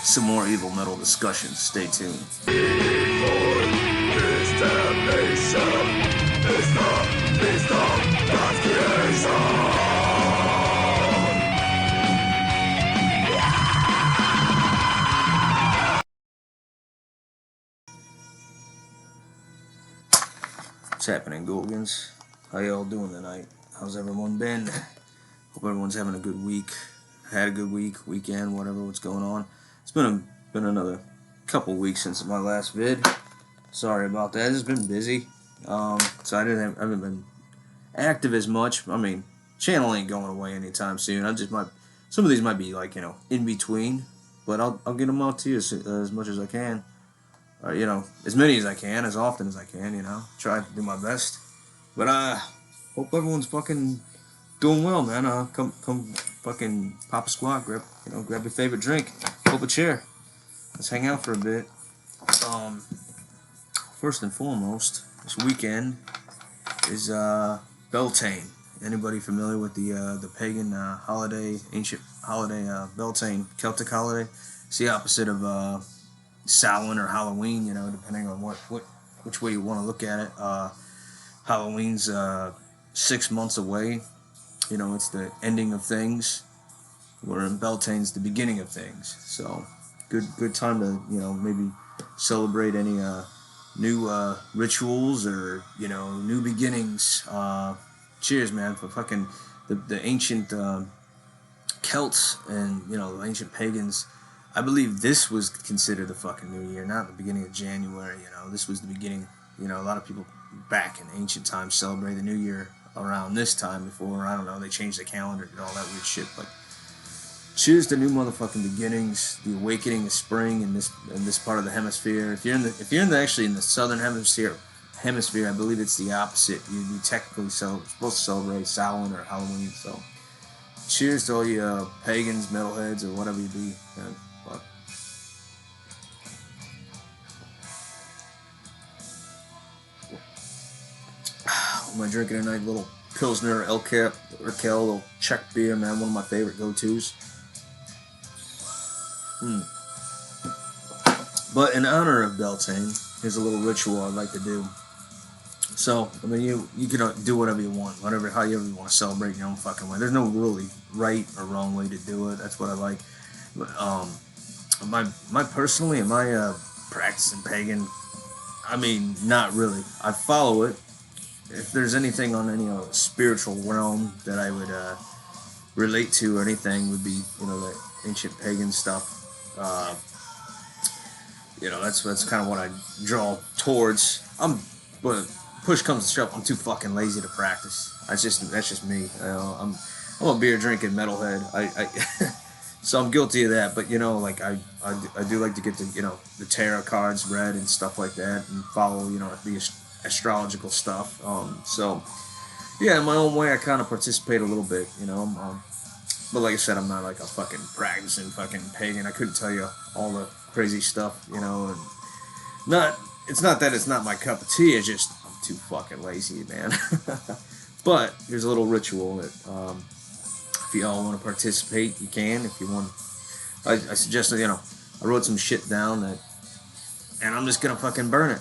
some more evil metal discussions. Stay tuned. What's happening, Gulgans? How y'all doing tonight? How's everyone been? Hope everyone's having a good week. Had a good weekend, whatever. What's going on? It's been another couple weeks since my last vid. Sorry about that. It's been busy. So I haven't been active as much. I mean, channel ain't going away anytime soon. Some of these might be like, in between, but I'll get them out to you as much as I can. As many as I can, as often as I can. Try to do my best. But hope everyone's fucking doing well, man. Come fucking pop a squat, grab your favorite drink, pull up a chair. Let's hang out for a bit. First and foremost, this weekend is Beltane. Anybody familiar with the pagan holiday, ancient holiday, Beltane, Celtic holiday? It's the opposite of Samhain or Halloween, depending on which way you want to look at it. Halloween's 6 months away. It's the ending of things, where Beltane's the beginning of things. So, good time to maybe celebrate any new rituals or new beginnings. Cheers, man, for fucking the ancient Celts and the ancient pagans. I believe this was considered the fucking New Year, not the beginning of January. This was the beginning. A lot of people back in ancient times celebrate the New Year around this time before, I don't know, they changed the calendar and all that weird shit. But cheers to new motherfucking beginnings, the awakening of spring in this part of the hemisphere. If you're in the southern hemisphere, I believe it's the opposite. You technically supposed to celebrate Samhain or Halloween. So cheers to all you pagans, metalheads, or whatever you be. Fuck. What am I drinking tonight? Little Pilsner, Elkel, little Czech beer, man. One of my favorite go-tos. But in honor of Beltane, here's a little ritual I'd like to do. So, I mean, you can do whatever you want, however you want to celebrate your own fucking way. There's no really right or wrong way to do it. That's what I like. But, my practicing pagan, I mean, not really. I follow it. If there's anything on any spiritual realm that I would relate to or anything, would be the ancient pagan stuff. That's kind of what I draw towards. But push comes to shove, I'm too fucking lazy to practice. That's just me. I'm a beer drinking metalhead. I so I'm guilty of that. But I do like to get the tarot cards read and stuff like that, and follow the astrological stuff. So yeah, in my own way, I kind of participate a little bit. But like I said, I'm not like a fucking practicing fucking pagan. I couldn't tell you all the crazy stuff, and it's not that it's not my cup of tea. It's just I'm too fucking lazy, man. But here's a little ritual that if y'all want to participate, you can. If you want, I suggest I wrote some shit down and I'm just gonna fucking burn it.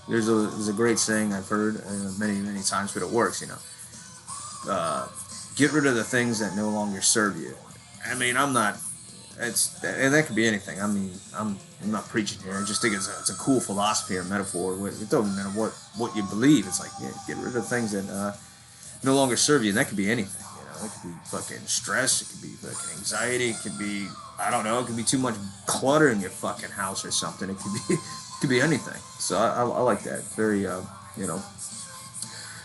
There's a great saying I've heard many times, but it works. Get rid of the things that no longer serve you. I mean, and that could be anything. I mean, I'm not preaching here. I just think it's a cool philosophy or metaphor. It doesn't matter what you believe. It's like, get rid of things that no longer serve you, and that could be anything. It could be fucking stress. It could be fucking anxiety. It could be, I don't know. It could be too much clutter in your fucking house or something. It could be anything. So I like that. Very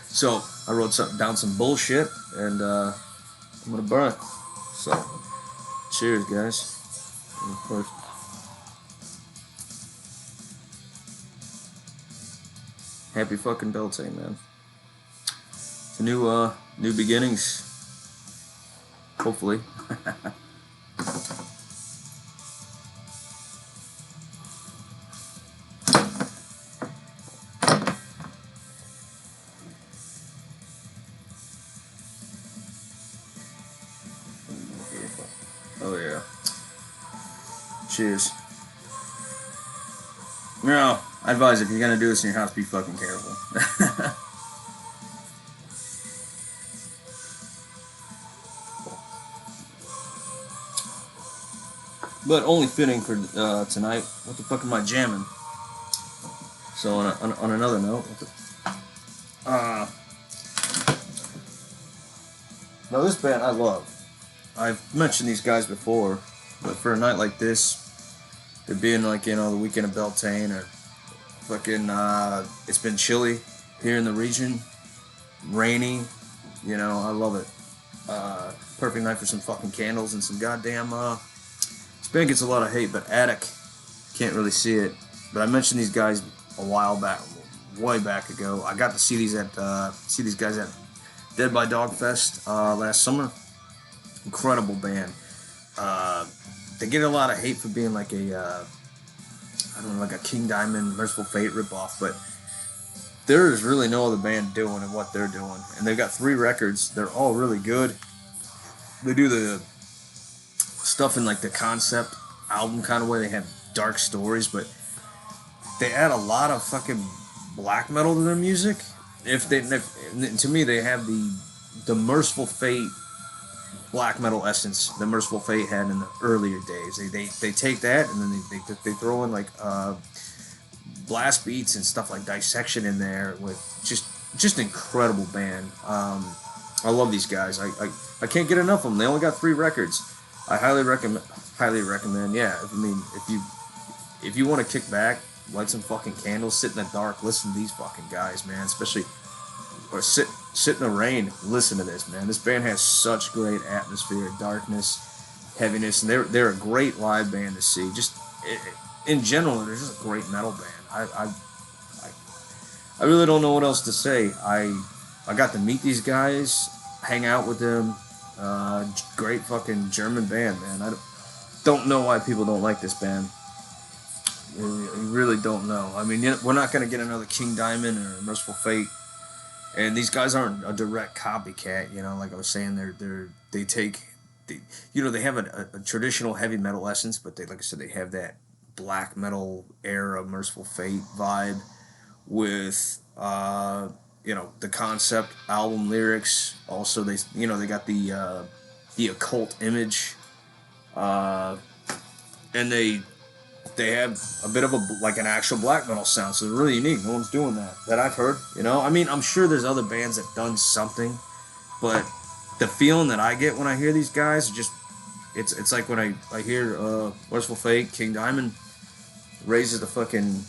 So I wrote down some bullshit, and I'm gonna burn it. So cheers, guys. First. Happy fucking Beltane, man. It's new beginnings. Hopefully. Oh yeah. Cheers. No, I advise if you're gonna do this in your house, be fucking careful. But only fitting for tonight. What the fuck am I jamming? So on another note, now this band I love. I've mentioned these guys before, but for a night like this, it being like, you know, the weekend of Beltane, or fucking it's been chilly here in the region, rainy, you know, I love it. Perfect night for some fucking candles and some goddamn this band gets a lot of hate, but Attic, can't really see it, but I mentioned these guys a while back, way back ago. I got to see these guys at Dead by Dog Fest last summer. Incredible band. They get a lot of hate for being like a I don't know, like a King Diamond, Merciful Fate ripoff, but there is really no other band doing what they're doing. And they've got 3 records. They're all really good. They do the stuff in like the concept album kind of way. They have dark stories, but they add a lot of fucking black metal to their music. To me, they have the Merciful Fate black metal essence that Merciful Fate had in the earlier days. They take that and then they throw in like blast beats and stuff like Dissection in there with just incredible band. I love these guys. I can't get enough of them. They only got 3 records. I highly recommend. Yeah, I mean, if you want to kick back, light some fucking candles, sit in the dark, listen to these fucking guys, man. Especially, or sit in the rain, listen to this, man. This band has such great atmosphere, darkness, heaviness, and they're a great live band to see. Just in general, they're just a great metal band. I really don't know what else to say. I got to meet these guys, hang out with them. Great fucking German band, man. I don't know why people don't like this band. You really don't know. I mean, we're not going to get another King Diamond or Merciful Fate, and these guys aren't a direct copycat. You know, like I was saying, they have a traditional heavy metal essence, but like I said, they have that black metal era Merciful Fate vibe with the concept album lyrics. Also, they got the occult image, and they have a bit of an actual black metal sound, so they're really unique. No one's doing that I've heard. You know, I mean, I'm sure there's other bands that done something, but the feeling that I get when I hear these guys, it's like when I hear Merciful Fate, King Diamond, raises the fucking,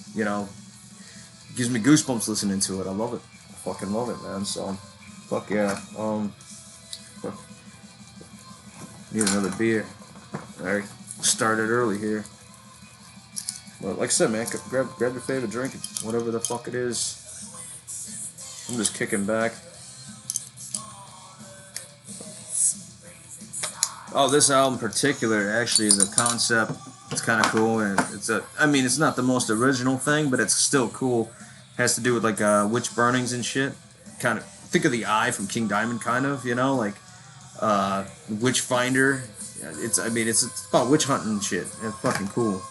gives me goosebumps listening to it. I love it. I fucking love it, man. So, fuck yeah. Need another beer. I started early here. But like I said, man, grab your favorite drink, whatever the fuck it is. I'm just kicking back. Oh, this album in particular actually is a concept. It's kind of cool, and it's not the most original thing, but it's still cool. It has to do with like witch burnings and shit. Kind of think of the Eye from King Diamond, kind of, like Witch Finder. It's about witch hunting and shit. It's fucking cool.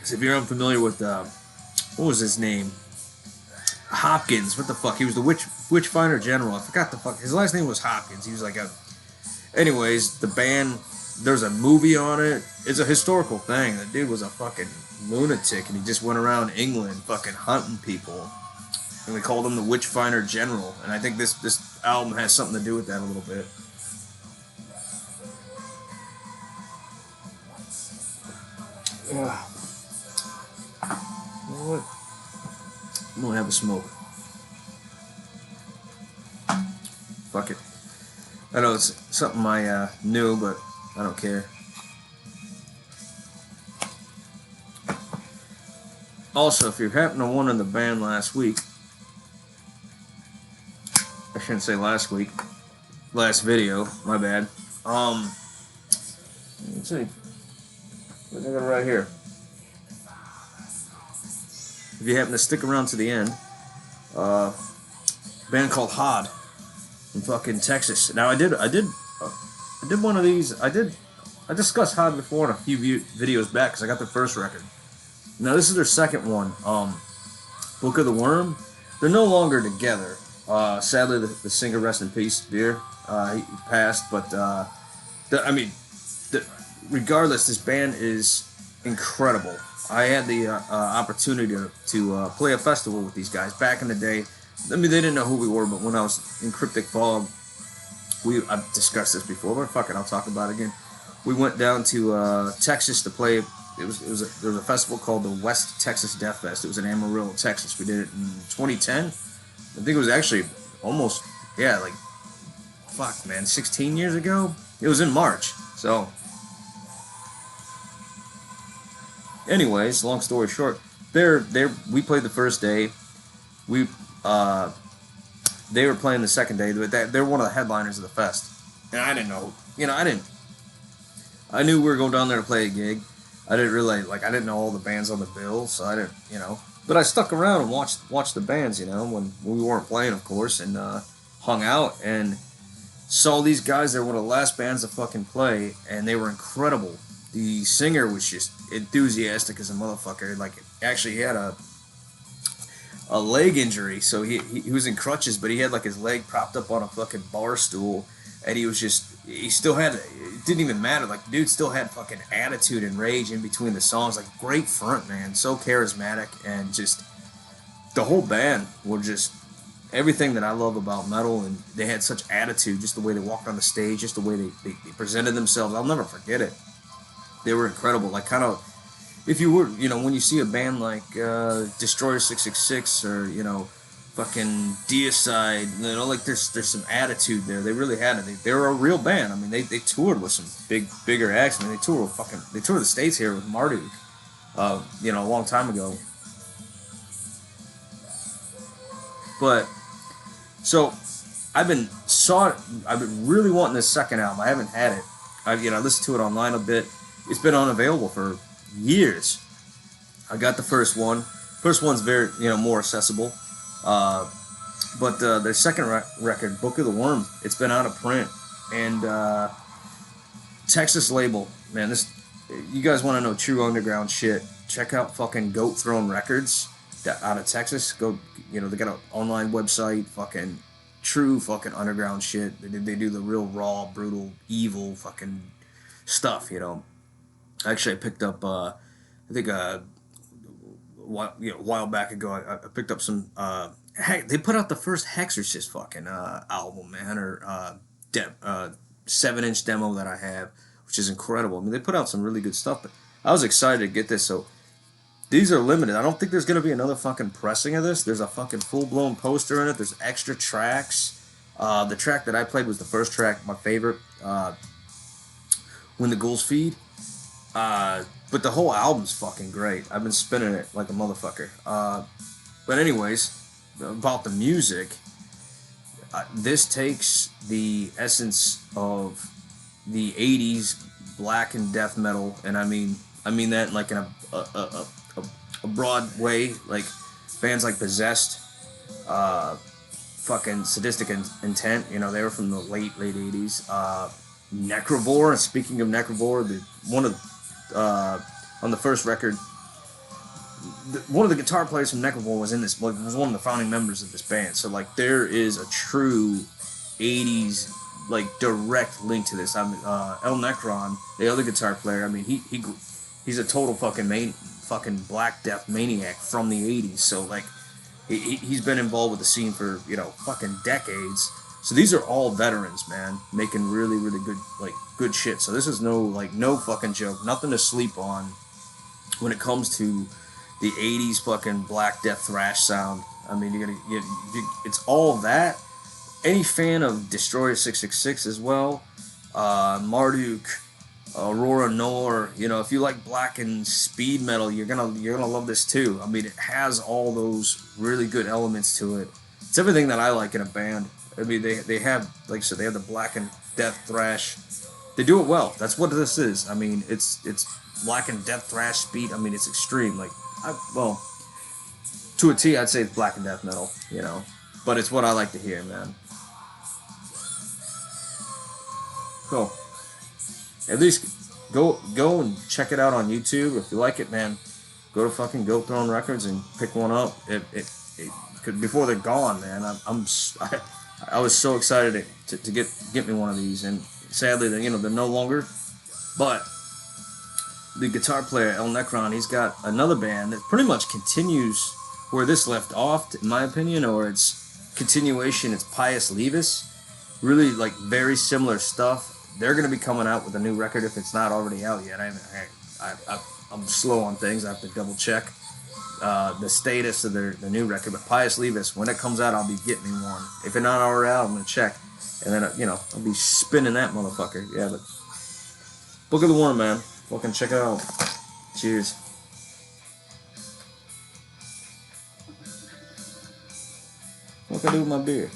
So if you're unfamiliar with what was his name? Hopkins. What the fuck? He was the witch finder general. I forgot the fuck. His last name was Hopkins. He was like anyways, the band, there's a movie on it. It's a historical thing. The dude was a fucking lunatic, and he just went around England fucking hunting people. And they called him the Witch Finder General. And I think this album has something to do with that a little bit. You know what? I'm gonna have a smoke. Fuck it. I know it's something I knew, but I don't care. Also, if you happen to won in the band last week, I shouldn't say last week, last video, my bad. Let's see. I got it right here. If you happen to stick around to the end, band called Hod. in fucking Texas. Now I did one of these. I discussed Hod before in a few videos back because I got their first record. Now this is their second one. Book of the Worm. They're no longer together. Sadly, the singer, rest in peace, Beer. He passed, but regardless, this band is incredible. I had the opportunity to play a festival with these guys back in the day. I mean, they didn't know who we were, but when I was in Cryptic Fog, I've discussed this before, but fuck it, I'll talk about it again. We went down to Texas to play. There was a festival called the West Texas Death Fest. It was in Amarillo, Texas. We did it in 2010. I think it was actually almost, like, fuck, man, 16 years ago? It was in March, so. Anyways, long story short, we played the first day. They were playing the second day, but they're one of the headliners of the fest. And I didn't know, I knew we were going down there to play a gig. I didn't really, I didn't know all the bands on the bill, so I didn't, But I stuck around and watched the bands, when we weren't playing, of course, and hung out and saw these guys. They were one of the last bands to fucking play, and they were incredible. The singer was just enthusiastic as a motherfucker. Actually, he had a leg injury, so he was in crutches, but he had his leg propped up on a fucking bar stool, and he still had, it didn't even matter, the dude still had fucking attitude and rage in between the songs. Great front man, so charismatic, and just the whole band were just everything that I love about metal, and they had such attitude, just the way they walked on the stage, just the way they presented themselves. I'll never forget it. They were incredible. If you were, when you see a band like Destroyer 666 or, fucking Deicide, there's some attitude there. They really had it. They were a real band. I mean, they toured with some bigger acts. I mean, they toured the States here with Marduk, a long time ago. But, so, I've been really wanting this second album. I haven't had it. I listened to it online a bit. It's been unavailable for years. I got the first one. First one's very, more accessible. But their second record, Book of the Worm, it's been out of print. And Texas label, man, you guys want to know true underground shit, check out fucking Goat Throne Records out of Texas. Go, they got an online website, fucking true fucking underground shit. They do the real raw, brutal, evil fucking stuff, Actually, I picked up, I think a while back ago, I picked up some, they put out the first Hexorcist fucking album, man, or 7-inch demo that I have, which is incredible. I mean, they put out some really good stuff, but I was excited to get this, so these are limited. I don't think there's going to be another fucking pressing of this. There's a fucking full-blown poster in it. There's extra tracks. The track that I played was the first track, my favorite, When the Ghouls Feed. But the whole album's fucking great. I've been spinning it like a motherfucker. But anyways, about the music, this takes the essence of the 80s black and death metal, and I mean that in a broad way, like bands like Possessed, fucking Sadistic Intent, they were from the late 80s. Necrovore, and speaking of Necrovore, on the first record, one of the guitar players from Necrovore was was one of the founding members of this band. So there is a true 80s direct link to this. El Necron, the other guitar player. I mean, he's a total fucking Black Death maniac from the 80s. So he's been involved with the scene for fucking decades. So these are all veterans, man, making really, really good shit. So this is no fucking joke, nothing to sleep on when it comes to the 80s fucking Black Death thrash sound. I mean, it's all that. Any fan of Destroyer 666 as well, Marduk, Aurora Nor, if you like black and speed metal, you're gonna love this too. I mean, it has all those really good elements to it. It's everything that I like in a band. I mean, they have, like I said, they have the black and death thrash. They do it well. That's what this is. I mean, it's black and death thrash speed. I mean, it's extreme. To a T, I'd say it's black and death metal, But it's what I like to hear, man. So at least go and check it out on YouTube if you like it, man. Go to fucking Go Throne Records and pick one up. Cause before they're gone, man. I was so excited to get me one of these, and sadly, they're no longer. But the guitar player El Necron, he's got another band that pretty much continues where this left off, in my opinion, or its continuation. It's Pius Levis, really like very similar stuff. They're gonna be coming out with a new record if it's not already out yet. I'm slow on things. I have to double check the status of the new record. But Pius Levis, when it comes out, I'll be getting me one. If it's not already out, I'm gonna check, and then I'll be spinning that motherfucker. Yeah, but Book of the Worm, man. Fucking check it out. Cheers. What can I do with my beer?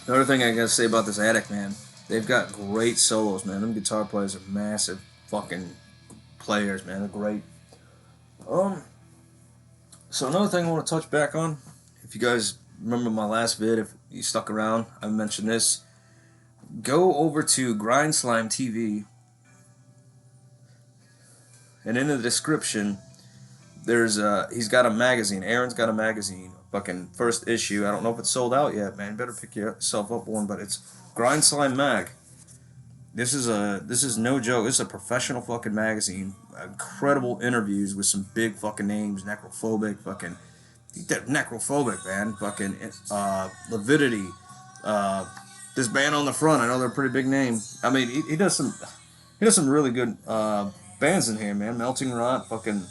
Another thing I gotta say about this Attic, man, they've got great solos, man. Them guitar players are massive fucking players, man. They're great. So another thing I want to touch back on, if you guys remember my last vid, if you stuck around, I mentioned this. Go over to Grind Slime TV, and in the description, he's got a magazine. Aaron's got a magazine, fucking first issue. I don't know if it's sold out yet, man. Better pick yourself up one, but it's Grind Slime Mag. This is no joke. This is a professional fucking magazine. Incredible interviews with some big fucking names. Necrophobic, fucking Necrophobic, man. Fucking Levidity. This band on the front, I know they're a pretty big name. I mean, he does some really good bands in here, man. Melting Rot, fucking.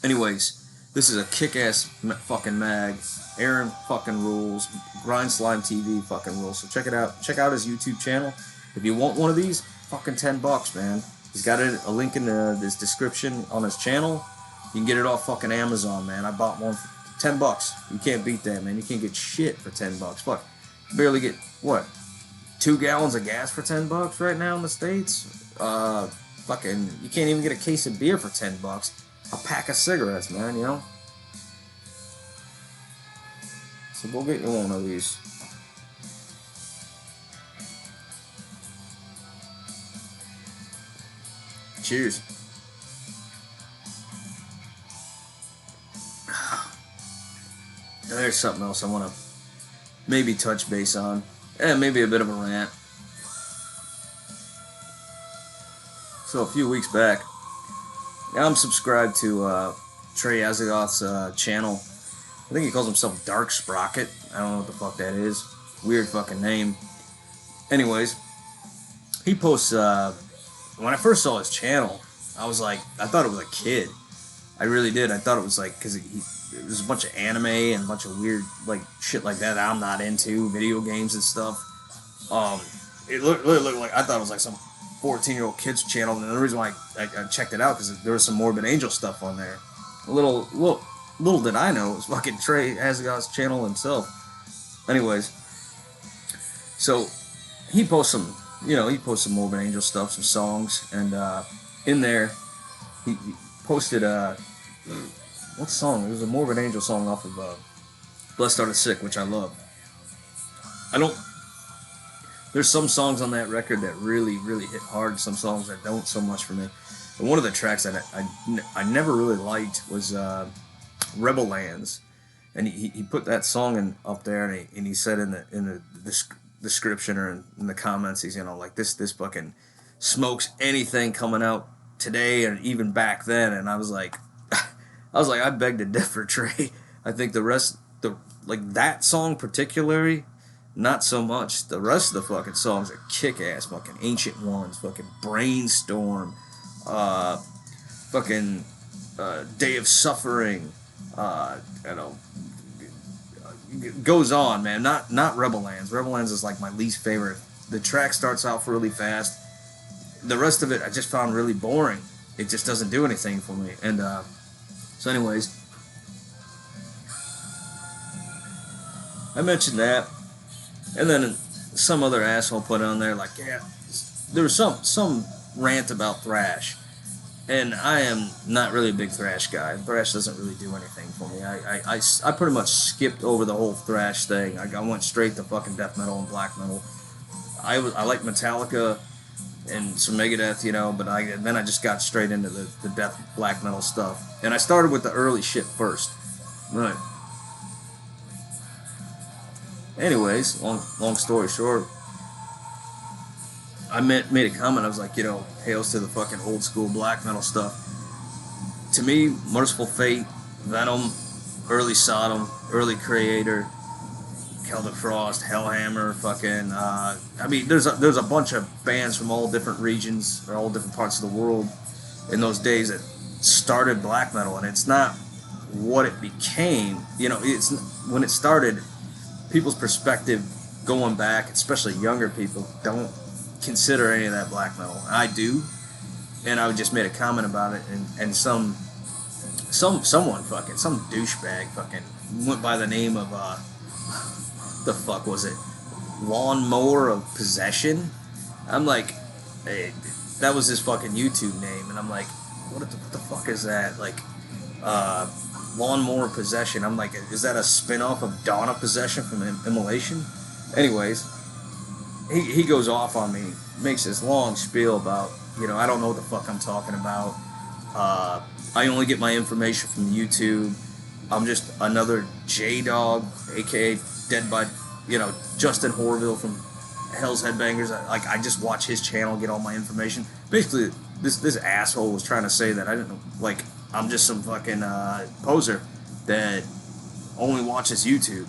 Anyways, this is a kick-ass fucking mag. Aaron fucking rules. Grind Slime TV fucking rules. So check it out. Check out his YouTube channel. If you want one of these, fucking $10, man. He's got a link in this description on his channel. You can get it off fucking Amazon, man. I bought one for $10. You can't beat that, man. You can't get shit for $10. Fuck. Barely get, what, 2 gallons of gas for $10 right now in the States? Fucking, you can't even get a case of beer for $10. A pack of cigarettes, man, you know? So go get you one of these. Cheers. There's something else I want to maybe touch base on. Maybe a bit of a rant. So a few weeks back, I'm subscribed to Trey Azagoth's channel. I think he calls himself Dark Sprocket. I don't know what the fuck that is. Weird fucking name. Anyways, he posts, when I first saw his channel, I thought it was a kid. I really did. I thought it was like, because it was a bunch of anime and a bunch of weird, like, shit like that I'm not into, video games and stuff. It really looked like, I thought it was like some 14-year-old kid's channel, and the reason why I checked it out, because there was some Morbid Angel stuff on there. Little did I know, it was fucking Trey Azagoth's channel himself. Anyways, so he posts some Morbid Angel stuff, some songs, and in there, he posted what song? It was a Morbid Angel song off of Blessed Are the Sick, which I love. There's some songs on that record that really, really hit hard, some songs that don't so much for me. And one of the tracks that I never really liked was Rebel Lands. And he put that song up there, and he said in the description or in the comments, he's like, this fucking smokes anything coming out today and even back then. And I was like, I beg to differ, Trey. I think the rest, that song particularly, not so much. The rest of the fucking songs are kick-ass, fucking Ancient Ones, fucking Brainstorm, fucking Day of Suffering, goes on, man. Not Rebel Lands. Rebel Lands is like my least favorite. The track starts off really fast. The rest of it I just found really boring. It just doesn't do anything for me. And so anyways, I mentioned that, and then some other asshole put on there like, yeah, there was some rant about thrash, And I am not really a big thrash guy. Thrash doesn't really do anything for me. I pretty much skipped over the whole thrash thing. I went straight to fucking death metal and black metal. I like Metallica and some Megadeth, you know, but then I just got straight into the death black metal stuff. And I started with the early shit first. Right. Anyways, long story short, I made a comment. I was like, you know, hails to the fucking old school black metal stuff. To me, Merciful Fate, Venom, early Sodom, early Creator, Celtic Frost, Hellhammer, fucking. I mean, there's a bunch of bands from all different regions or all different parts of the world in those days that started black metal, and it's not what it became. You know, it's when it started. People's perspective going back, especially younger people, don't consider any of that black metal. I do, and I just made a comment about it, and someone fucking, some douchebag fucking went by the name of the fuck was it, Lawnmower of Possession. I'm like, hey, that was his fucking YouTube name, and I'm like, what the fuck is that? Like, Lawnmower Possession. I'm like, is that a spin-off of Dawn of Possession from Immolation? Anyways, he goes off on me, makes this long spiel about, you know, I don't know what the fuck I'm talking about. I only get my information from YouTube. I'm just another J-Dog, aka Dead by, you know, Justin Horville from Hell's Headbangers. I just watch his channel, get all my information. Basically, this asshole was trying to say that I didn't know, like, I'm just some fucking poser that only watches YouTube.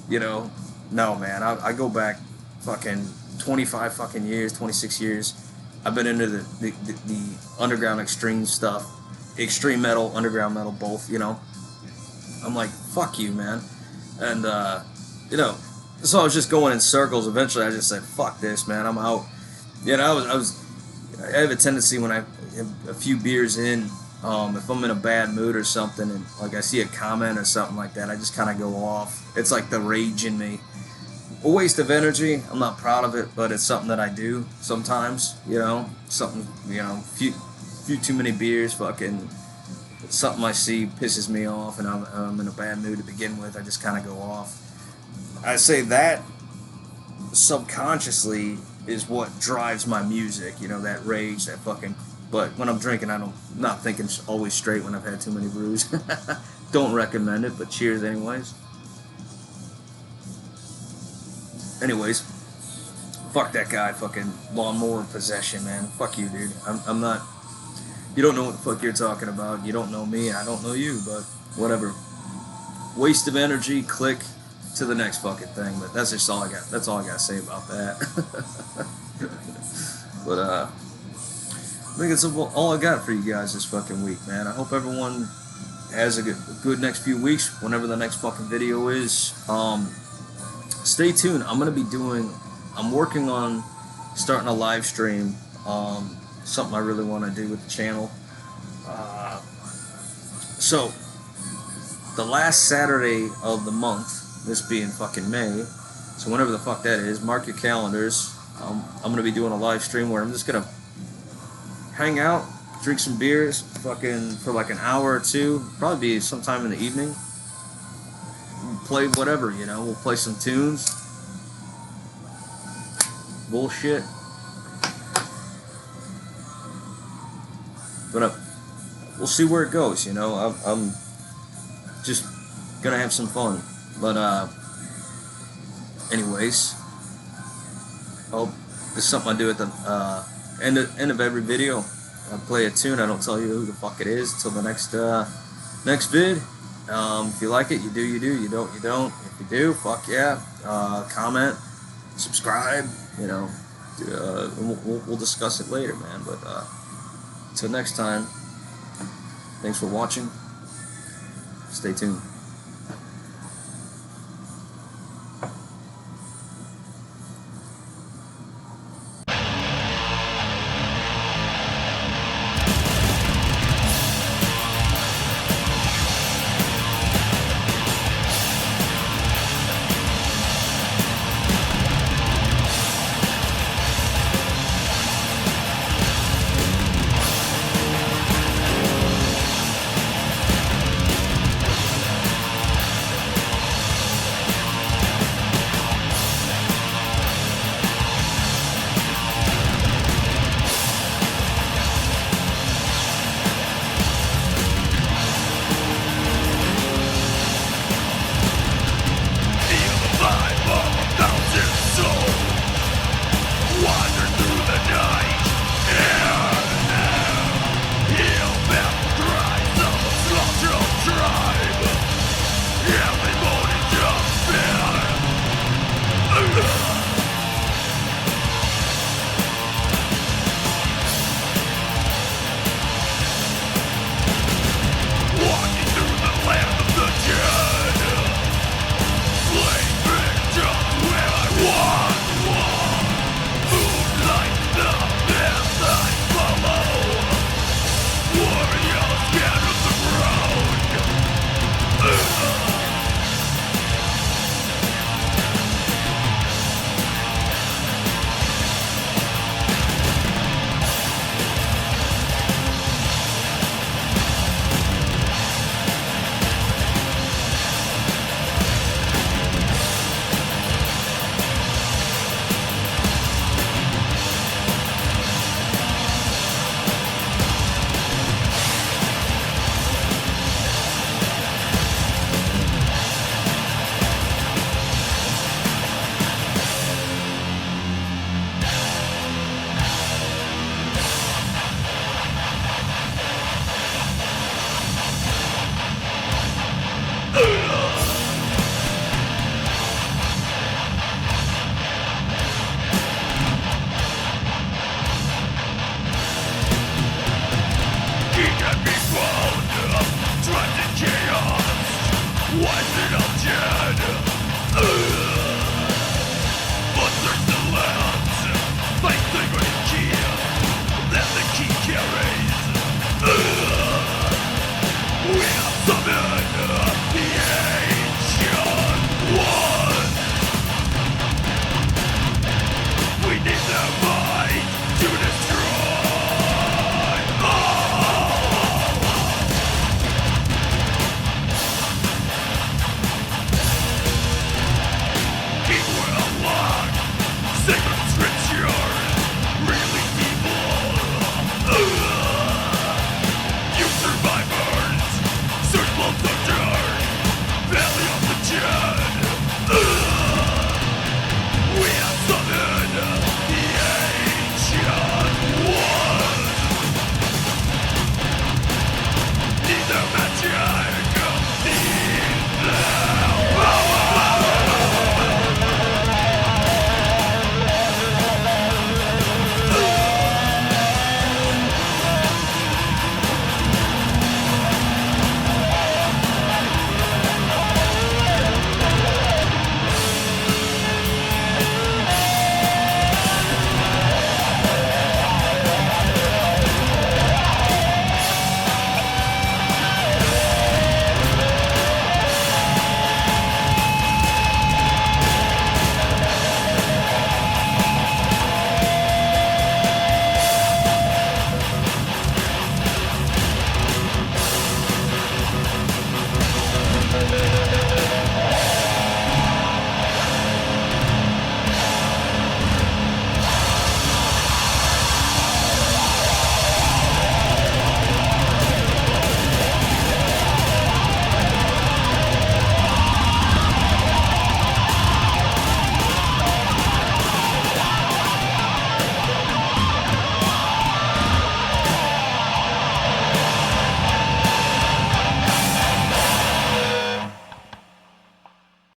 You know, no, man. I go back fucking 25 fucking years, 26 years. I've been into the underground extreme stuff, extreme metal, underground metal, both. You know, I'm like, fuck you, man. And you know, so I was just going in circles. Eventually, I just said, fuck this, man. I'm out. You know, I have a tendency when I have a few beers in. If I'm in a bad mood or something, and like I see a comment or something like that, I just kind of go off. It's like the rage in me. A waste of energy. I'm not proud of it, but it's something that I do sometimes. You know, something. You know, few too many beers, fucking. Something I see pisses me off, and I'm in a bad mood to begin with. I just kind of go off. I say that subconsciously is what drives my music. You know, that rage, that fucking. But when I'm drinking, I'm not thinking always straight when I've had too many brews. Don't recommend it, but cheers anyways. Anyways, fuck that guy, fucking Lawnmower Possession, man. Fuck you, dude. I'm not... You don't know what the fuck you're talking about. You don't know me, I don't know you, but whatever. Waste of energy, click to the next fucking thing. But that's just all I got. That's all I got to say about that. But, I think that's all I got for you guys this fucking week, man. I hope everyone has a good next few weeks, whenever the next fucking video is. Stay tuned. I'm working on starting a live stream. Something I really want to do with the channel. So, the last Saturday of the month, this being fucking May, so whenever the fuck that is, mark your calendars. I'm going to be doing a live stream where I'm just going to hang out, drink some beers, fucking for like an hour or two. Probably be sometime in the evening. Play whatever, you know. We'll play some tunes. Bullshit. But we'll see where it goes, you know. I'm just gonna have some fun. But anyways, oh, this is something I do at the end of every video. I play a tune. I don't tell you who the fuck it is until the next vid. If you like it, you do. You don't, you don't. If you do, fuck yeah. Comment, subscribe. You know, we'll discuss it later, man. But till next time, thanks for watching. Stay tuned.